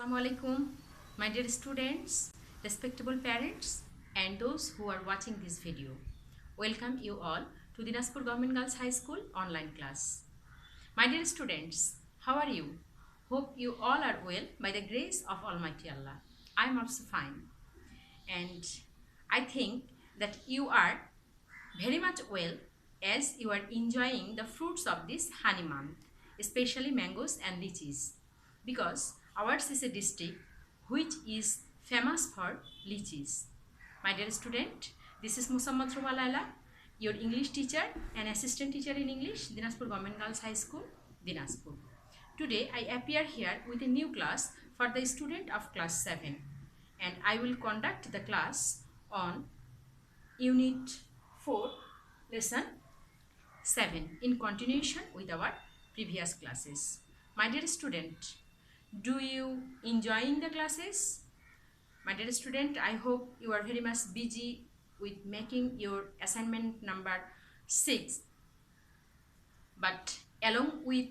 Assalamu alaikum, my dear students, respectable parents, and those who are watching this video. Welcome you all to Dinajpur Government Girls High School online class. My dear students, how are you? Hope you all are well by the grace of Almighty Allah. I am also fine, and I think that you are very much well as you are enjoying the fruits of this honey month, especially mangoes and lychees, because ours is a district which is famous for lychees. My dear student, this is Ruma Layla, your English teacher and assistant teacher in English, Dinajpur Government Girls High School, Dinajpur. Today I appear here with a new class for the student of class 7, and I will conduct the class on Unit 4, Lesson 7 in continuation with our previous classes. My dear student, do you enjoying the classes? My dear student, I hope you are very much busy with making your assignment number 6. But along with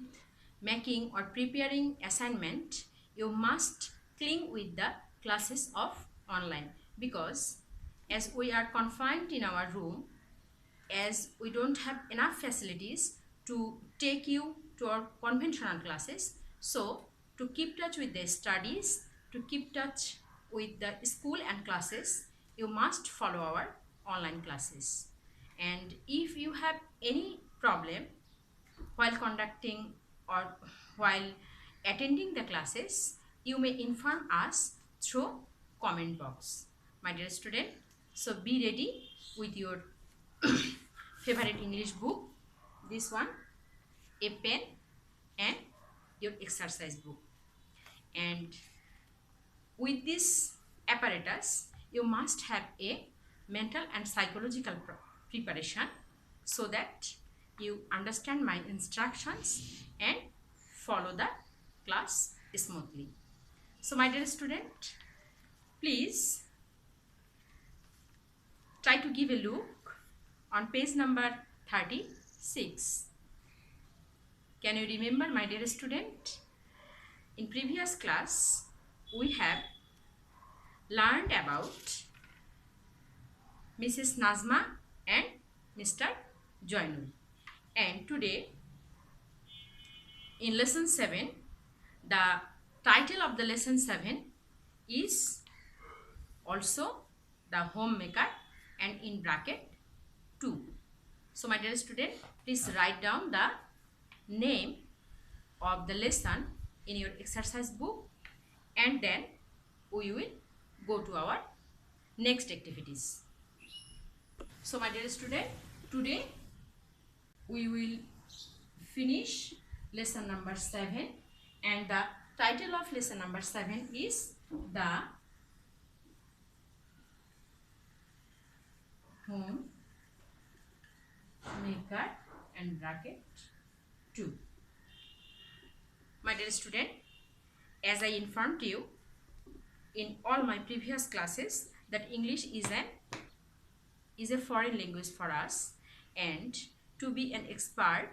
making or preparing assignment, you must cling with the classes of online, because as we are confined in our room, as we don't have enough facilities to take you to our conventional classes, so to keep touch with the studies, to keep touch with the school and classes, you must follow our online classes. And if you have any problem while conducting or while attending the classes, you may inform us through comment box. My dear student, so be ready with your favorite English book, this one, a pen, and your exercise book. And with this apparatus, you must have a mental and psychological preparation so that you understand my instructions and follow the class smoothly. So my dear student, please try to give a look on page number 36. Can you remember, my dear student? In previous class, we have learned about Mrs. Nazma and Mr. Joinul. And today, in lesson 7, the title of the lesson 7 is also the homemaker, and in bracket 2. So my dear student, please write down the name of the lesson in your exercise book, and then we will go to our next activities. So my dear student, today we will finish lesson number 7, and the title of lesson number 7 is the home maker and bracket 2. My dear student, as I informed you in all my previous classes that English is a foreign language for us, and to be an expert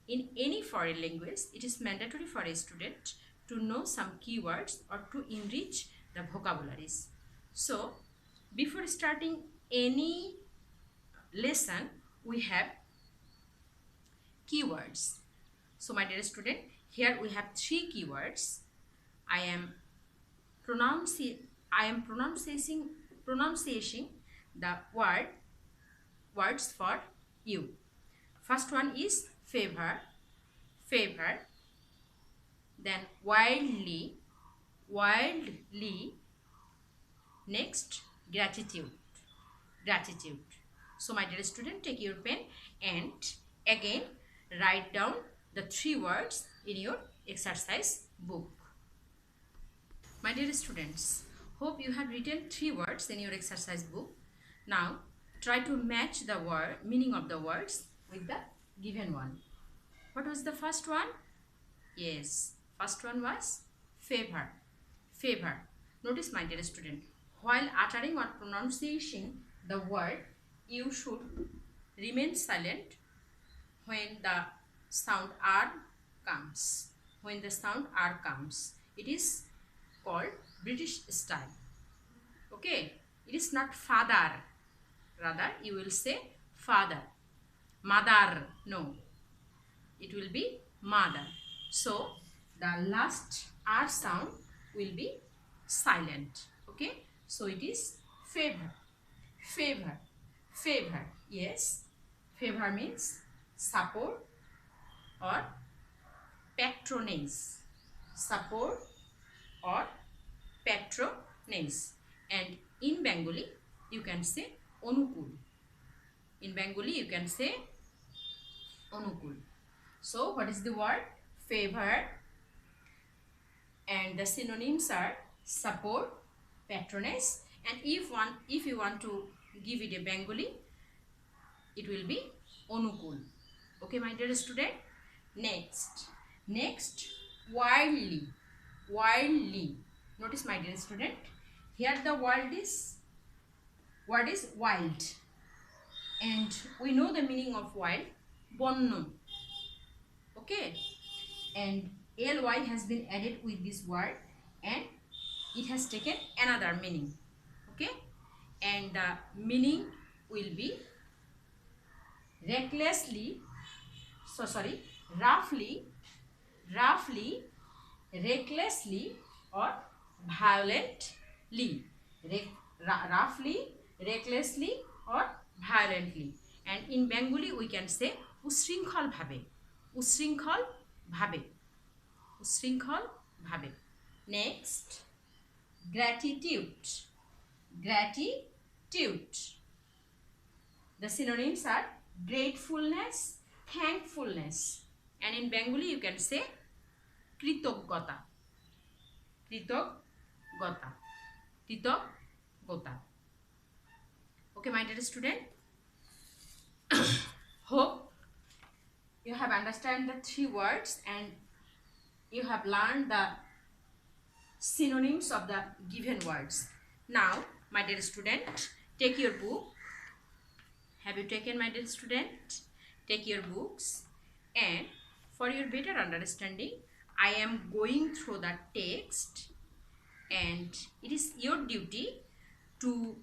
in any foreign language, it is mandatory for a student to know some keywords or to enrich the vocabularies. So before starting any lesson, we have keywords. So my dear student, here we have 3 keywords. I am pronouncing the words for you. First one is favor, then wildly, next gratitude. So my dear student, take your pen and again write down the 3 words in your exercise book. My dear students, hope you have written 3 words in your exercise book. Now try to match the meaning of the words with the given one. What was the first one? Yes, first one was favor. Notice, my dear student, while uttering or pronouncing the word, you should remain silent when the sound R comes. It is called British style. Okay, it is not father. Rather, you will say father. Mother, no. It will be mother. So, the last R sound will be silent. Okay, so it is favor. Favor. Favor. Yes. Favor means support or patronage. Support or patronage. And in Bengali, you can say onukul. In Bengali, you can say onukul. So, what is the word? Favor. And the synonyms are support, patronage. And if you want to give it a Bengali, it will be onukul. Okay, my dear student. Next, wildly. Wildly. Notice, my dear student, here the word is wild, and we know the meaning of wild, bonno. Okay, and ly has been added with this word, and it has taken another meaning. Okay, and the meaning will be roughly, recklessly, or violently. Roughly, recklessly, or violently. And in Bengali we can say ushrinkhol bhabe. Ushrinkhol bhabe. Ushrinkhol bhabe. Next, gratitude. Gratitude. The synonyms are gratefulness, thankfulness. And in Bengali you can say kritogota. Kritogota. Kritogota. Okay, my dear student. Hope you have understand the three words and you have learned the synonyms of the given words. Now, my dear student, take your book. Have you taken, my dear student? Take your books, and for your better understanding, I am going through the text, and it is your duty to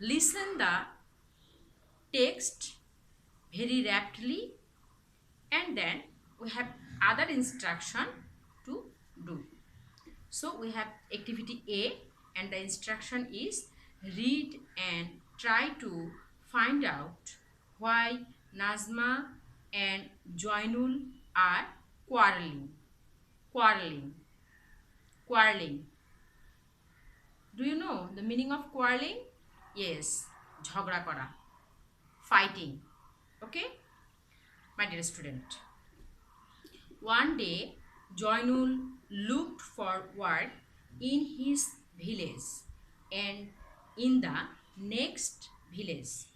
listen the text very rapidly, and then we have other instruction to do. So we have activity A, and the instruction is read and try to find out why Nazma and Joinul are quarreling. Quarreling. Do you know the meaning of quarreling? Yes, jhagda kora, fighting. Okay, my dear student. One day, Joinul looked for work in his village and in the next village,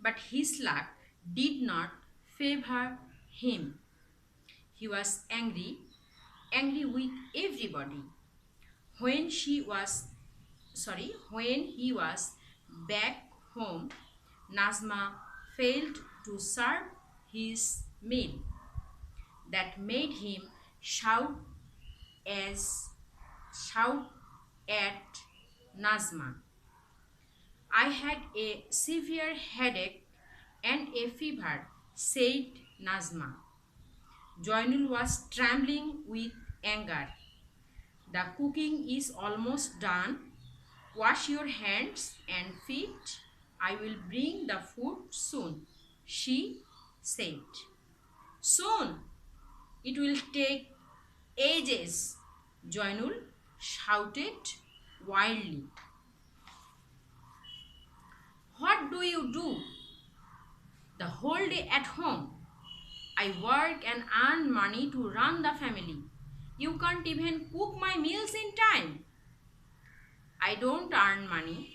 but his luck did not favor him. He was angry with everybody. When he was back home, Nazma failed to serve his meal. That made him shout at Nazma. I had a severe headache and a fever, said Nazma. Joinul was trembling with anger. The cooking is almost done. Wash your hands and feet. I will bring the food soon, she said. Soon? It will take ages, Joinul shouted wildly. What do you do the whole day at home? I work and earn money to run the family. You can't even cook my meals in time. I don't earn money,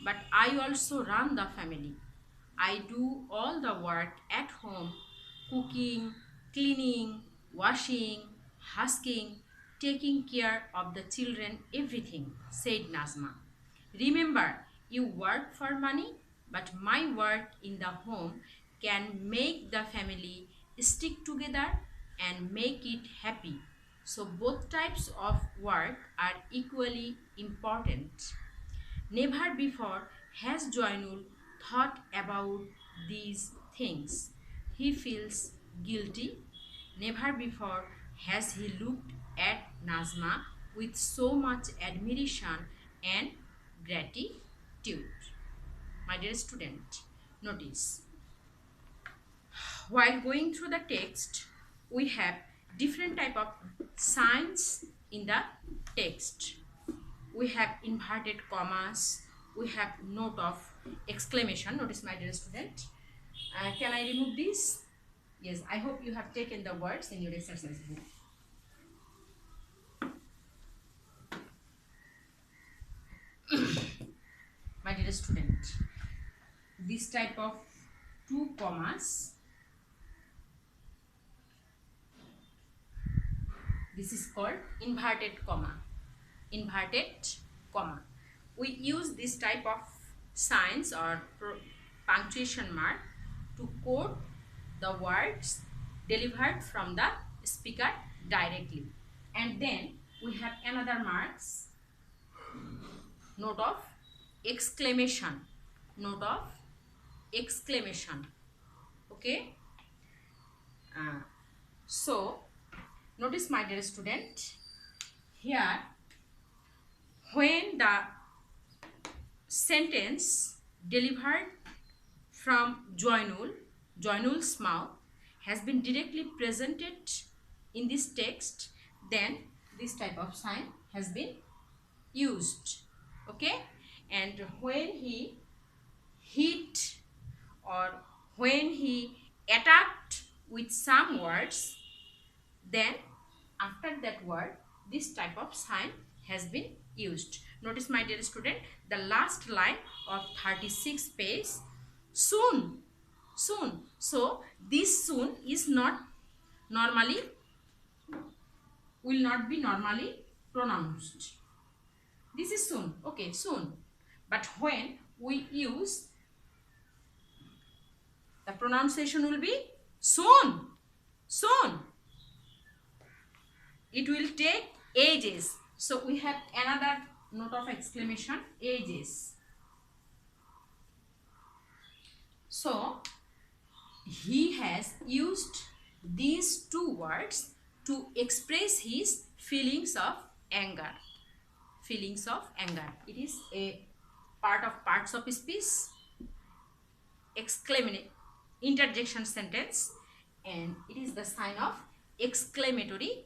but I also run the family. I do all the work at home, cooking, cleaning, washing, husking, taking care of the children, everything, said Nazma. Remember, you work for money, but my work in the home can make the family stick together and make it happy. So both types of work are equally important. Never before has Joinul thought about these things. He feels guilty. Never before has he looked at Nazma with so much admiration and gratitude. My dear student, notice, while going through the text, we have different type of signs in the text. We have inverted commas, we have note of exclamation. Notice, my dear student, can I remove this? Yes, I hope you have taken the words in your exercise book. My dear student, this type of two commas, this is called inverted comma. Inverted comma. We use this type of signs or punctuation mark to quote the words delivered from the speaker directly. And then we have another marks, note of exclamation, note of exclamation. Okay, so notice, my dear student, here when the sentence delivered from Joinul's mouth has been directly presented in this text, then this type of sign has been used. Okay, and when he hit or when he attacked with some words, then after that word this type of sign has been used. Notice, my dear student, the last line of 36 page, soon, soon. So this soon is not normally, will not be normally pronounced. This is soon, okay, soon. But when we use, the pronunciation will be soon, soon. It will take ages. So we have another note of exclamation, ages. So he has used these two words to express his feelings of anger. Feelings of anger. It is a part of parts of speech, interjection sentence, and it is the sign of exclamatory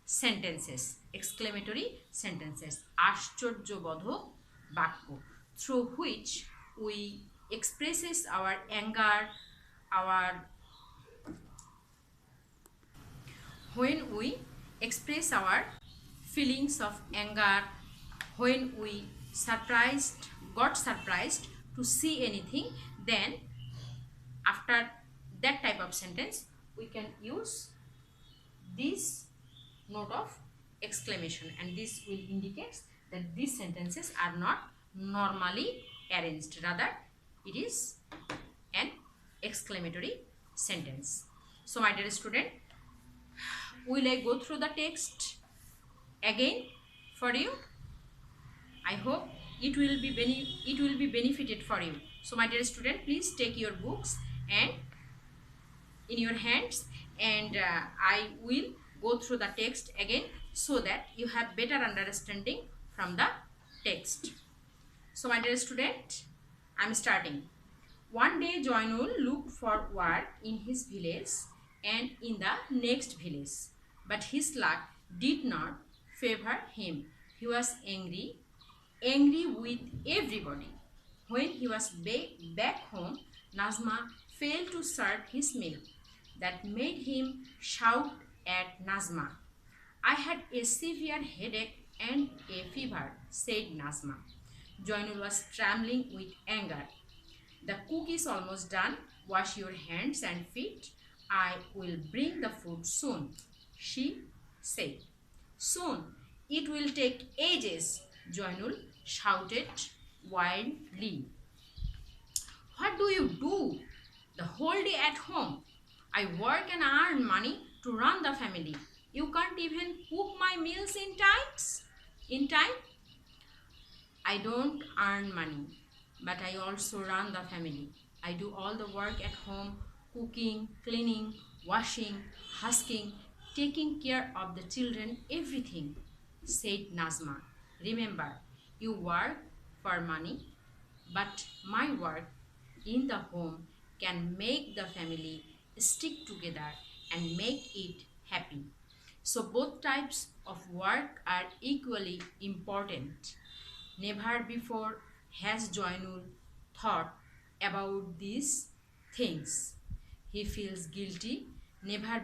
sentences. Exclamatory sentences. Ashchorjobodhok bakko, through which we expresses our anger, when we express our feelings of anger, when we got surprised to see anything, then after that type of sentence we can use this note of exclamation, and this will indicate that these sentences are not normally arranged, rather it is an exclamatory sentence. So my dear student, will I go through the text again for you? I hope it will be benefited for you. So my dear student, please take your books and in your hands, and I will go through the text again so that you have better understanding from the text. So my dear student, I am starting. One day Joinul looked for work in his village and in the next village, but his luck did not favor him. He was angry with everybody. When he was back home, Nazma failed to serve his meal. That made him shout at Nazma. I had a severe headache and a fever, said Nazma. Joinul was trembling with anger. The cook is almost done. Wash your hands and feet. I will bring the food soon, she said. Soon? It will take ages, Joinul shouted wildly. What do you do the whole day at home? I work and earn money to run the family. You can't even cook my meals in time. I don't earn money, but I also run the family. I do all the work at home, cooking, cleaning, washing, husking, taking care of the children, everything, said Nazma. Remember, you work for money, but my work in the home can make the family stick together and make it happy. So both types of work are equally important. Never before has Joinul thought about these things. He feels guilty. Never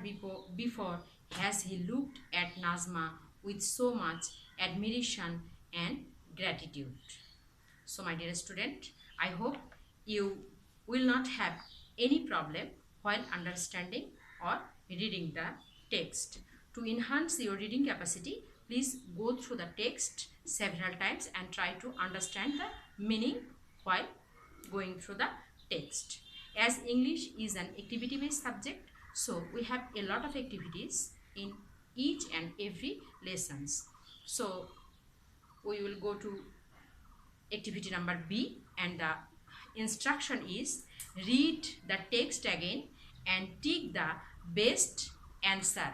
before has he looked at Nazma with so much admiration and gratitude. So my dear student, I hope you will not have any problem while understanding or reading the text. To enhance your reading capacity, please go through the text several times and try to understand the meaning while going through the text. As English is an activity-based subject, so we have a lot of activities in each and every lessons. So we will go to activity number B, and the instruction is read the text again and tick the best answer.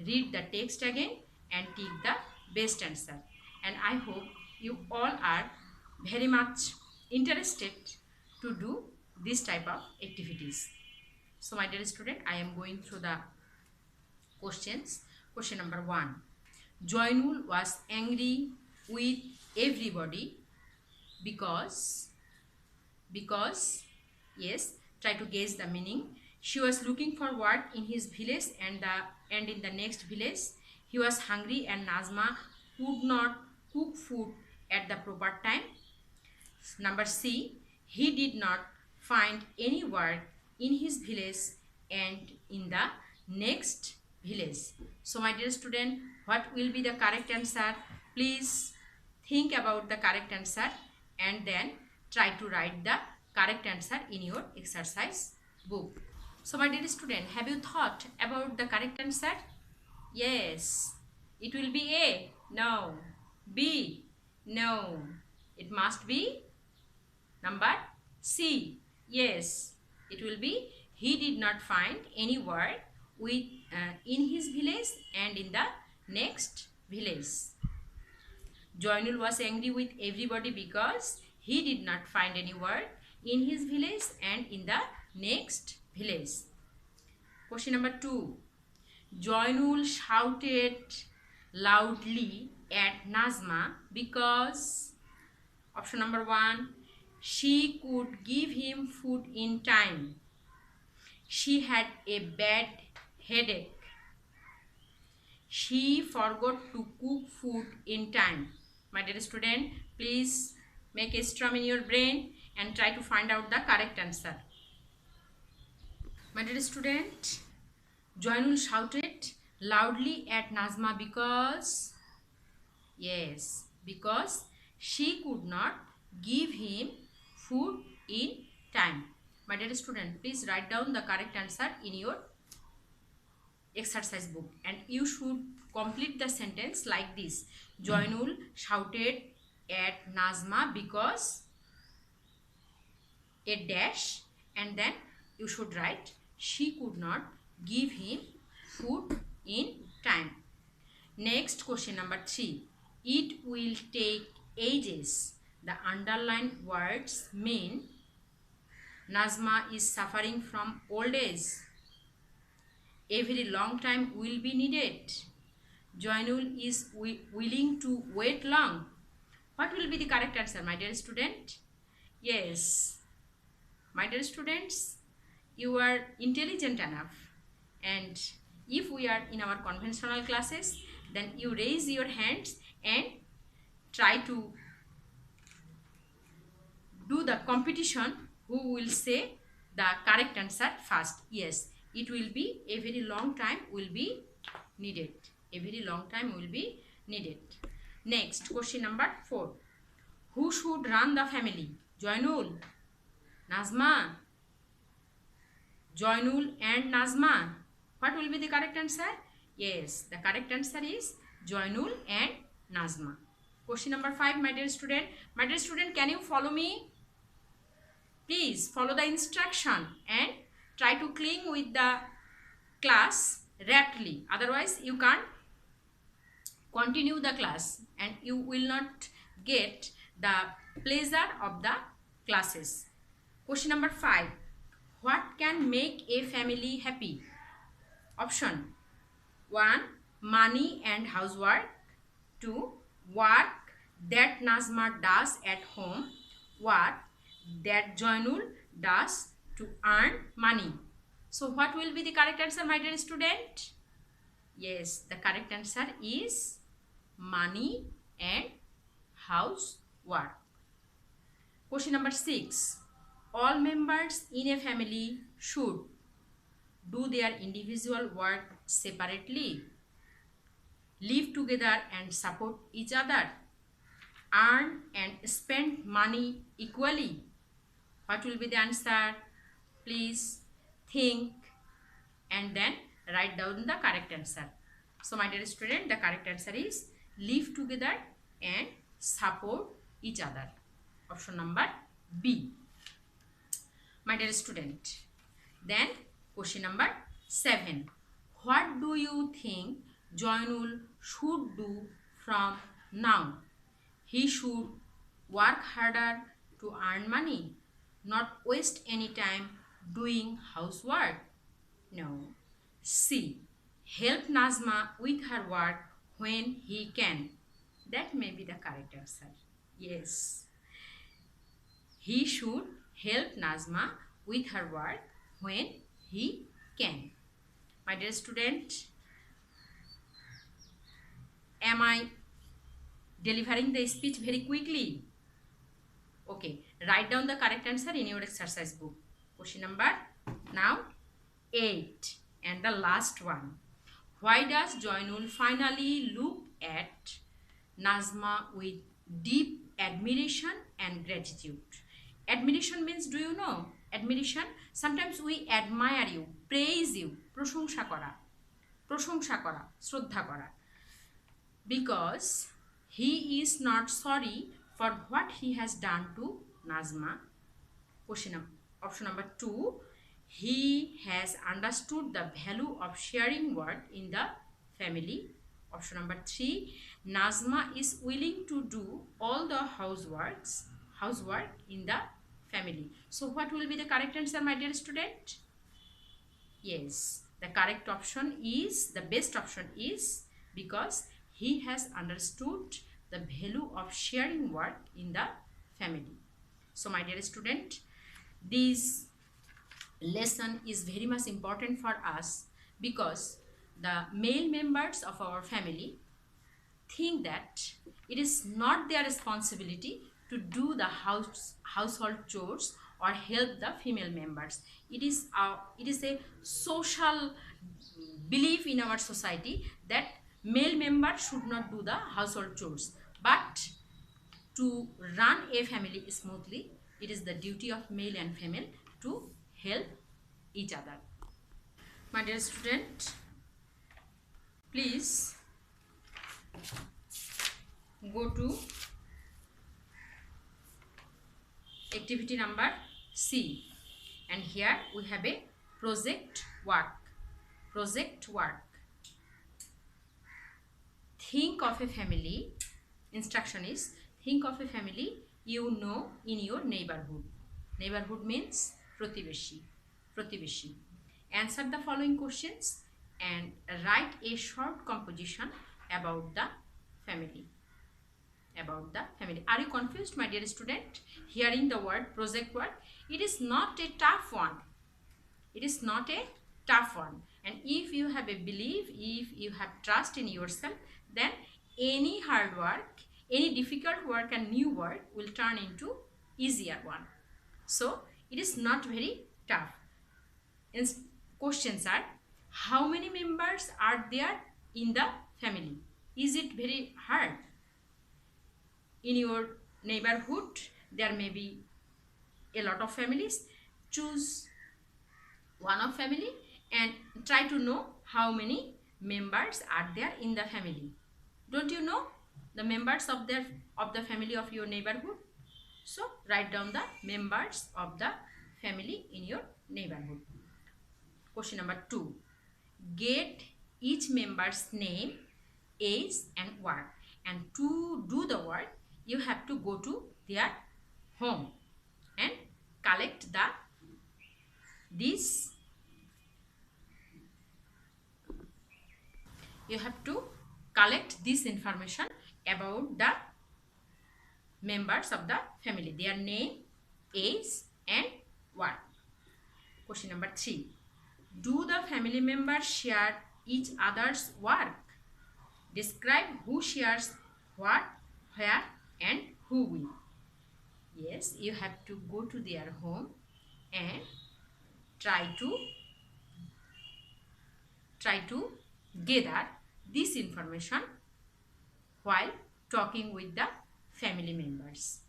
Read the text again and tick the best answer. And I hope you all are very much interested to do this type of activities. So my dear student, I am going through the questions. Question number 1. Joinul was angry with everybody because yes, try to guess the meaning. She was looking for work in his village and in the next village he was hungry and Nazma could not cook food at the proper time. Number C, he did not find any work in his village and in the next village. So my dear student, what will be the correct answer? Please think about the correct answer and then try to write the correct answer in your exercise book. So my dear student, have you thought about the correct answer? Yes. It will be A. No. B. No. It must be number C. Yes. It will be he did not find any work with in his village and in the next village. Joinul was angry with everybody because he did not find any work in his village and in the next village. Question number 2. Joinul shouted loudly at Nazma because option number 1, she could give him food in time. She had a bad headache. She forgot to cook food in time. My dear student, please make a strum in your brain and try to find out the correct answer. My dear student, Joinul shouted loudly at Nazma because, yes, because she could not give him food in time. My dear student, please write down the correct answer in your exercise book and you should complete the sentence like this. Joinul shouted at Nazma because a dash and then you should write she could not give him food in time. Next, question number 3. It will take ages. The underlined words mean Nazma is suffering from old age. A very long time will be needed. Joinul is willing to wait long. What will be the correct answer, my dear student? Yes, my dear students, you are intelligent enough, and if we are in our conventional classes, then you raise your hands and try to do the competition who will say the correct answer first. Yes, it will be a very long time will be needed. A very long time will be needed. Next, question number 4. Who should run the family? Joinul, Nazma, Joinul and Nazma. What will be the correct answer? Yes, the correct answer is Joinul and Nazma. Question number 5, my dear student. My dear student, can you follow me? Please follow the instruction and try to cling with the class rapidly. Otherwise, you can't continue the class and you will not get the pleasure of the classes. Question number 5. What can make a family happy? Option 1. Money and housework. 2. Work that Nazma does at home. What that Joinul does to earn money. So what will be the correct answer, my dear student? Yes, the correct answer is money and housework. Question number 6. All members in a family should do their individual work separately, live together and support each other, earn and spend money equally. What will be the answer? Please think and then write down the correct answer. So my dear student, the correct answer is live together and support each other. Option number B. My dear student, then question number 7. What do you think Joinul should do from now? He should work harder to earn money, not waste any time doing housework. No. C. Help Nazma with her work when he can. That may be the correct answer. Yes. He should help Nazma with her work when he can. My dear student, am I delivering the speech very quickly? Okay, write down the correct answer in your exercise book. Question number now 8 and the last one. Why does Joinul finally look at Nazma with deep admiration and gratitude? Admiration means, do you know? Admiration, sometimes we admire you, praise you, প্রশংসা করা, শ্রদ্ধা করা. Because he is not sorry for what he has done to Nazma. Option number 2. He has understood the value of sharing work in the family. Option number 3. Nazma is willing to do all the housework in the family. So what will be the correct answer, my dear student? Yes, the correct option is, the best option is, because he has understood the value of sharing work in the family. So my dear student, this lesson is very much important for us because the male members of our family think that it is not their responsibility to do the household chores or help the female members. It is a social belief in our society that male members should not do the household chores, but to run a family smoothly, it is the duty of male and female to help each other. My dear student, please go to activity number C, and here we have a project work. Think of a family. Instruction is, think of a family you know in your neighborhood. Neighborhood means প্রতিবেশী. Answer the following questions and write a short composition about the family. Are you confused, my dear student? Hearing the word project work, it is not a tough one. And if you have a belief, if you have trust in yourself, then any hard work, any difficult work and new work will turn into easier one. So it is not very tough. Questions are, how many members are there in the family? Is it very hard? In your neighborhood there may be a lot of families. Choose one of family and try to know how many members are there in the family. Don't you know the members of the family of your neighborhood? So write down the members of the family in your neighborhood. Question number 2. Get each member's name, age and work. And to do the work, you have to go to their home and collect this. You have to collect this information about the members of the family, their name, age and work. Question number 3. Do the family members share each other's work? Describe who shares what, where and who with. Yes, you have to go to their home and try to gather this information while talking with the family members.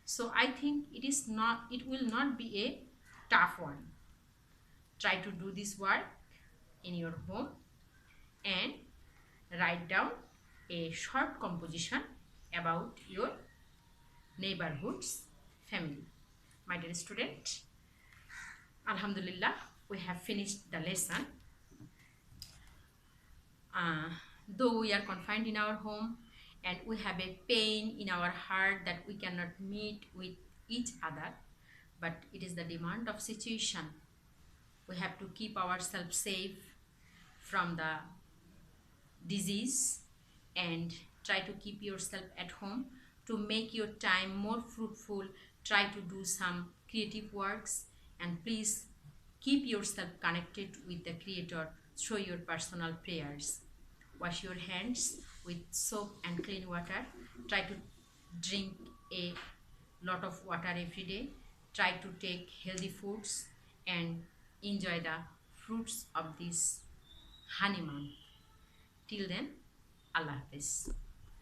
So I think it will not be a tough one. Try to do this work in your home and write down a short composition about your neighborhood's family. My dear student, Alhamdulillah, we have finished the lesson. Though we are confined in our home and we have a pain in our heart that we cannot meet with each other, but it is the demand of situation. We have to keep ourselves safe from the disease and try to keep yourself at home to make your time more fruitful. Try to do some creative works and please keep yourself connected with the Creator through your personal prayers. Wash your hands with soap and clean water. Try to drink a lot of water every day. Try to take healthy foods and enjoy the fruits of this honey month. Till then, Allah Hafiz.